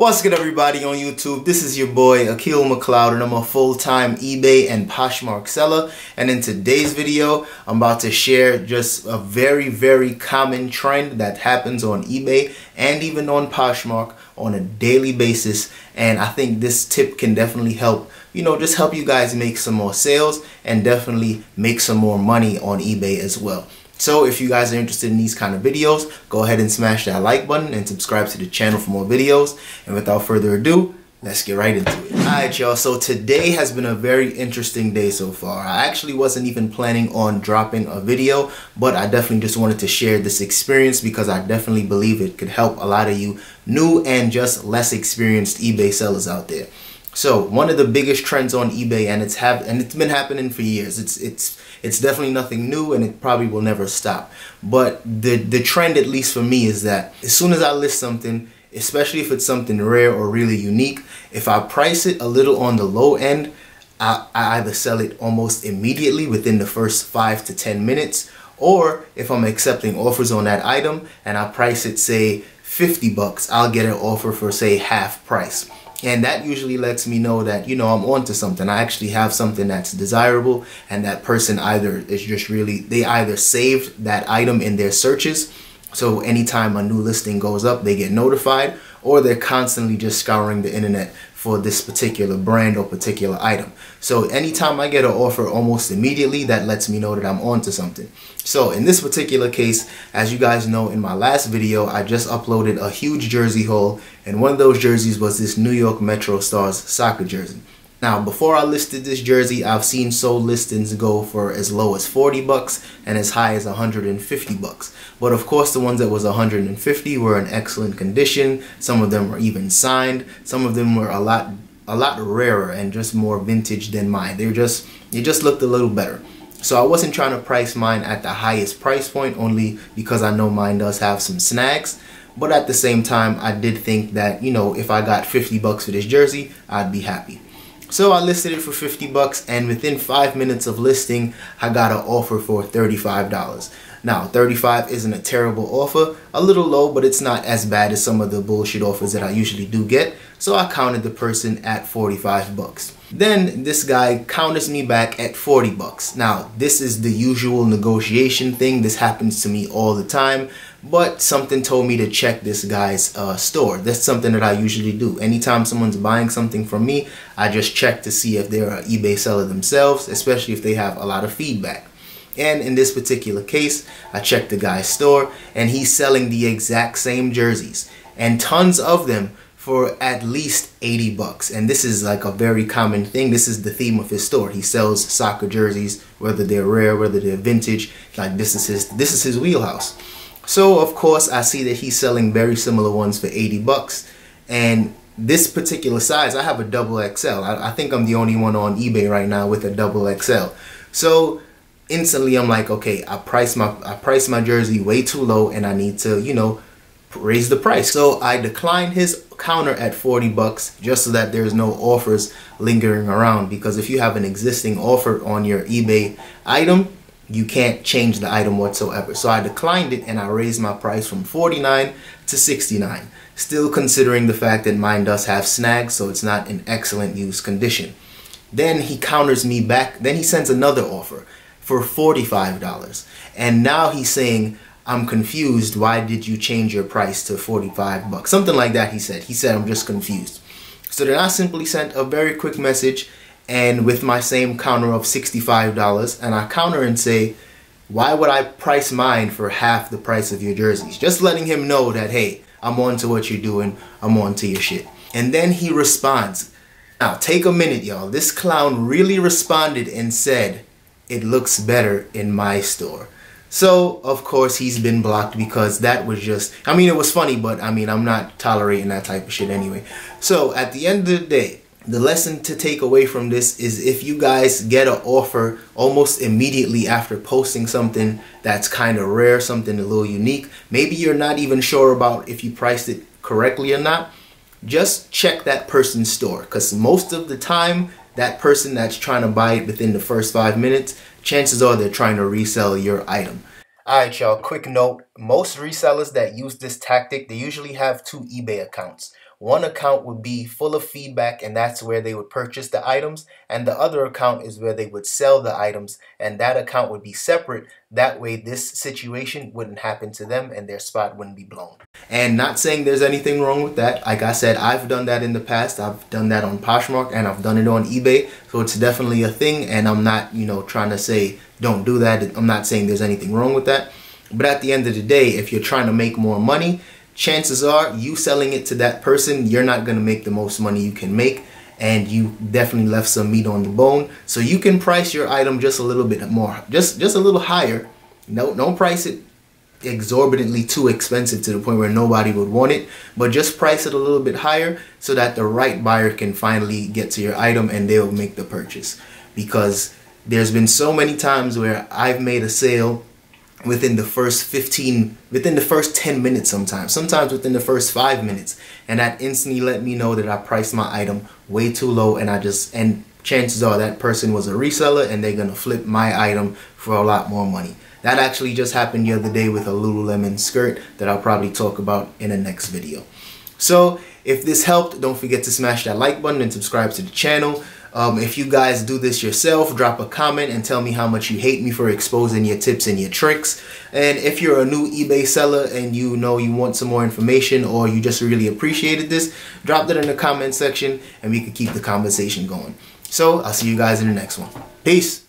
What's good, everybody on YouTube? This is your boy Akil McLeod, and I'm a full-time eBay and Poshmark seller. And in today's video, I'm about to share just a very common trend that happens on eBay and even on Poshmark on a daily basis. And I think this tip can definitely help, just help you guys make some more sales and definitely make some more money on eBay as well. So if you guys are interested in these kind of videos, go ahead and smash that like button and subscribe to the channel for more videos. And without further ado, let's get right into it. Alright, y'all, so today has been a very interesting day so far. I actually wasn't even planning on dropping a video, but I definitely just wanted to share this experience because I definitely believe it could help a lot of you new and just less experienced eBay sellers out there. So one of the biggest trends on eBay, and it's been happening for years. It's definitely nothing new, and it probably will never stop. But the trend, at least for me, is that as soon as I list something, especially if it's something rare or really unique, if I price it a little on the low end, I either sell it almost immediately within the first 5 to 10 minutes, or if I'm accepting offers on that item and I price it, say, 50 bucks, I'll get an offer for, say, half price. And that usually lets me know that, I'm onto something. I actually have something that's desirable, and that person they either saved that item in their searches. So anytime a new listing goes up, they get notified, or they're constantly just scouring the internet for this particular brand or particular item. So anytime I get an offer almost immediately, that lets me know that I'm onto something. So in this particular case, as you guys know, in my last video, I just uploaded a huge jersey haul, and one of those jerseys was this New York Metro Stars soccer jersey. Now, before I listed this jersey, I've seen sold listings go for as low as 40 bucks and as high as 150 bucks. But of course, the ones that was 150 were in excellent condition. Some of them were even signed. Some of them were a lot rarer and just more vintage than mine. They just looked a little better. So I wasn't trying to price mine at the highest price point, only because I know mine does have some snags. But at the same time, I did think that, if I got 50 bucks for this jersey, I'd be happy. So I listed it for 50 bucks, and within 5 minutes of listing, I got an offer for $35. Now, 35 isn't a terrible offer, a little low, but it's not as bad as some of the bullshit offers that I usually do get. So I counted the person at 45 bucks. Then this guy counters me back at 40 bucks. Now, this is the usual negotiation thing. This happens to me all the time, but something told me to check this guy's store. That's something that I usually do. Anytime someone's buying something from me, I just check to see if they're an eBay seller themselves, especially if they have a lot of feedback. And in this particular case, I checked the guy's store, and he's selling the exact same jerseys, and tons of them, for at least 80 bucks. And this is like a very common thing. This is the theme of his store. He sells soccer jerseys, whether they're rare, whether they're vintage. Like this is his wheelhouse. So of course I see that he's selling very similar ones for 80 bucks. And this particular size, I have a double XL. I think I'm the only one on eBay right now with a double XL. So instantly I'm like, okay, I priced my jersey way too low, and I need to, raise the price. So I declined his counter at 40 bucks just so that there's no offers lingering around, because if you have an existing offer on your eBay item, you can't change the item whatsoever. So I declined it, and I raised my price from 49 to 69, still considering the fact that mine does have snags, so it's not in excellent use condition. Then he counters me back. Then he sends another offer for $45, and now he's saying, I'm confused. Why did you change your price to 45 bucks? Something like that he said. He said, I'm just confused. So then I simply sent a very quick message, and with my same counter of $65, and I counter and say, why would I price mine for half the price of your jerseys? Just letting him know that, hey, I'm on to what you're doing. I'm on to your shit. And then he responds. Now, take a minute, y'all. This clown really responded and said, it looks better in my store. So, of course, he's been blocked, because that was just, it was funny, but I'm not tolerating that type of shit anyway. So, at the end of the day, the lesson to take away from this is, if you guys get an offer almost immediately after posting something that's kind of rare, something a little unique, maybe you're not even sure about if you priced it correctly or not, just check that person's store, because most of the time, that person that's trying to buy it within the first 5 minutes, chances are they're trying to resell your item. Alright, y'all, quick note. Most resellers that use this tactic, they usually have 2 eBay accounts. one account would be full of feedback, and that's where they would purchase the items, and the other account is where they would sell the items, and that account would be separate. That way this situation wouldn't happen to them and their spot wouldn't be blown. And not saying there's anything wrong with that. Like I said, I've done that in the past. I've done that on Poshmark and I've done it on eBay. So it's definitely a thing, and I'm not, trying to say don't do that. I'm not saying there's anything wrong with that. But at the end of the day, if you're trying to make more money, chances are you selling it to that person, you're not going to make the most money you can make, and you definitely left some meat on the bone. So you can price your item just a little bit more, just a little higher. Don't price it exorbitantly too expensive to the point where nobody would want it, but just price it a little bit higher so that the right buyer can finally get to your item and they'll make the purchase. Because there's been so many times where I've made a sale within the first 10 minutes, sometimes within the first 5 minutes, and that instantly let me know that I priced my item way too low, and chances are that person was a reseller and they're gonna flip my item for a lot more money. That actually just happened the other day with a Lululemon skirt that I'll probably talk about in the next video. So if this helped, don't forget to smash that like button and subscribe to the channel. If you guys do this yourself, drop a comment and tell me how much you hate me for exposing your tips and your tricks. And if you're a new eBay seller and you want some more information, or you just really appreciated this, drop that in the comment section and we can keep the conversation going. So I'll see you guys in the next one. Peace.